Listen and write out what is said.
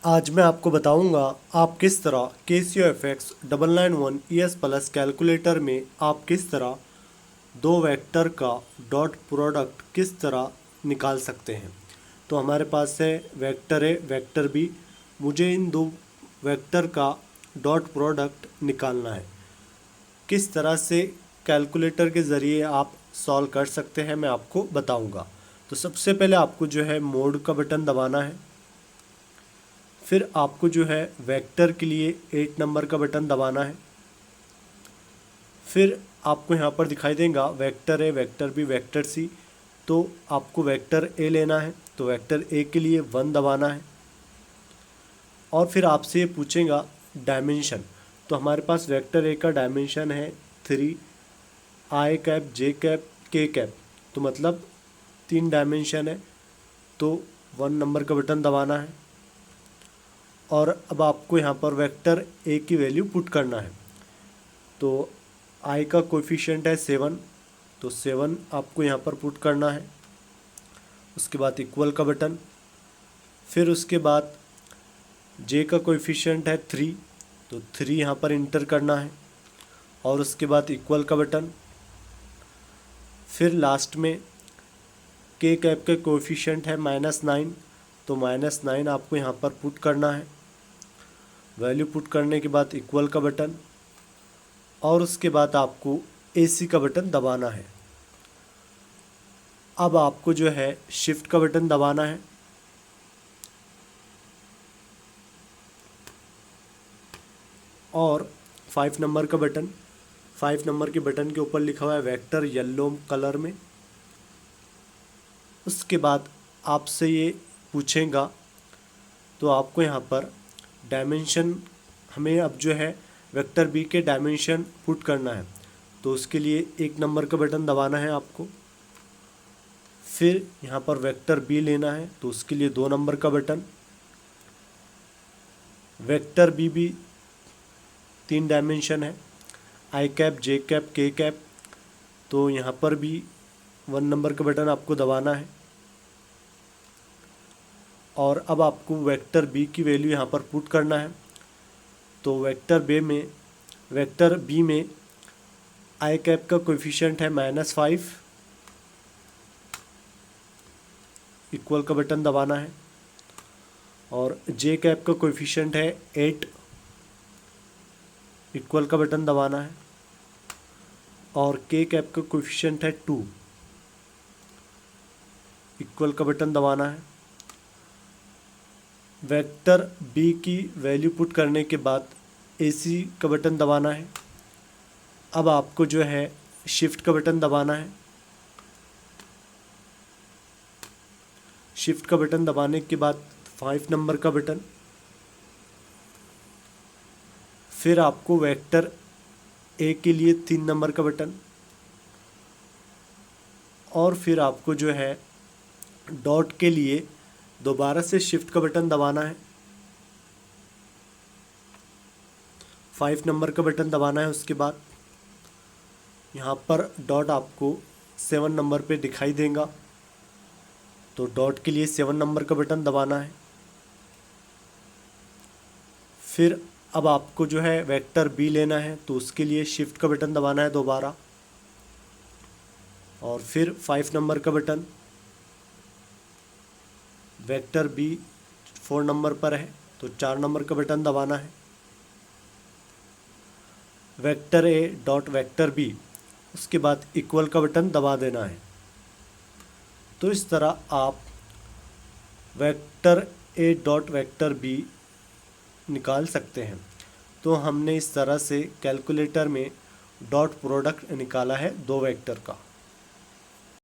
आज मैं आपको बताऊंगा आप किस तरह Casio FX 991 ES plus calculator में आप किस तरह दो वेक्टर का डॉट प्रोडक्ट किस तरह निकाल सकते हैं। तो हमारे पास है वेक्टर ए वेक्टर बी। मुझे इन दो वेक्टर का डॉट प्रोडक्ट निकालना है। किस तरह से कैलकुलेटर के ज़रिए आप सॉल्व कर सकते हैं मैं आपको बताऊंगा। तो सबसे पहले आपको जो है मोड का बटन दबाना है। फिर आपको जो है वेक्टर के लिए 8 नंबर का बटन दबाना है। फिर आपको यहाँ पर दिखाई देगा vector A vector B vector C. तो आपको वेक्टर ए लेना है, तो वेक्टर ए के लिए 1 दबाना है। और फिर आपसे ये पूछेगा डायमेंशन। तो हमारे पास वेक्टर ए का डायमेंशन है 3 आई कैप जे कैप के कैप, तो मतलब 3 डायमेंशन है। तो 1 नंबर का बटन दबाना है। और अब आपको यहाँ पर वेक्टर ए की वैल्यू पुट करना है। तो आई का कोएफिशिएंट है 7, तो 7 आपको यहाँ पर पुट करना है। उसके बाद इक्वल का बटन। फिर उसके बाद जे का कोएफिशिएंट है 3, तो 3 यहाँ पर इंटर करना है। और उसके बाद इक्वल का बटन। फिर लास्ट में के कैप का कोएफिशिएंट है -9, तो -9 आपको यहाँ पर पुट करना है। वैल्यू पुट करने के बाद इक्वल का बटन। और उसके बाद आपको एसी का बटन दबाना है। अब आपको जो है शिफ्ट का बटन दबाना है। और 5 नंबर का बटन। 5 नंबर के बटन के ऊपर लिखा हुआ है वेक्टर येलो कलर में। उसके बाद आपसे ये पूछेगा, तो आपको यहाँ पर डायमेंशन, हमें अब जो है वेक्टर बी के डायमेंशन पुट करना है। तो उसके लिए 1 नंबर का बटन दबाना है आपको। फिर यहाँ पर वेक्टर बी लेना है, तो उसके लिए 2 नंबर का बटन। वेक्टर बी भी 3 डायमेंशन है, आई कैप जे कैप के कैप, तो यहाँ पर भी 1 नंबर का बटन आपको दबाना है। और अब आपको वेक्टर बी की वैल्यू यहाँ पर पुट करना है। तो वेक्टर बी में आई कैप का कोएफिशिएंट है -5, इक्वल का बटन दबाना है। और जे कैप का कोएफिशिएंट है 8, इक्वल का बटन दबाना है। और के कैप का कोएफिशिएंट है 2, इक्वल का बटन दबाना है। वेक्टर बी की वैल्यू पुट करने के बाद एसी का बटन दबाना है। अब आपको जो है शिफ्ट का बटन दबाना है। शिफ्ट का बटन दबाने के बाद 5 नंबर का बटन। फिर आपको वेक्टर ए के लिए 3 नंबर का बटन। और फिर आपको जो है डॉट के लिए दोबारा से शिफ्ट का बटन दबाना है। 5 नंबर का बटन दबाना है। उसके बाद यहाँ पर डॉट आपको 7 नंबर पे दिखाई देगा, तो डॉट के लिए 7 नंबर का बटन दबाना है। फिर अब आपको जो है वेक्टर बी लेना है, तो उसके लिए शिफ्ट का बटन दबाना है दोबारा। और फिर 5 नंबर का बटन। वेक्टर बी 4 नंबर पर है, तो 4 नंबर का बटन दबाना है। Vector A dot vector B, उसके बाद इक्वल का बटन दबा देना है। तो इस तरह आप vector A dot vector B निकाल सकते हैं। तो हमने इस तरह से कैलकुलेटर में डॉट प्रोडक्ट निकाला है दो वेक्टर का।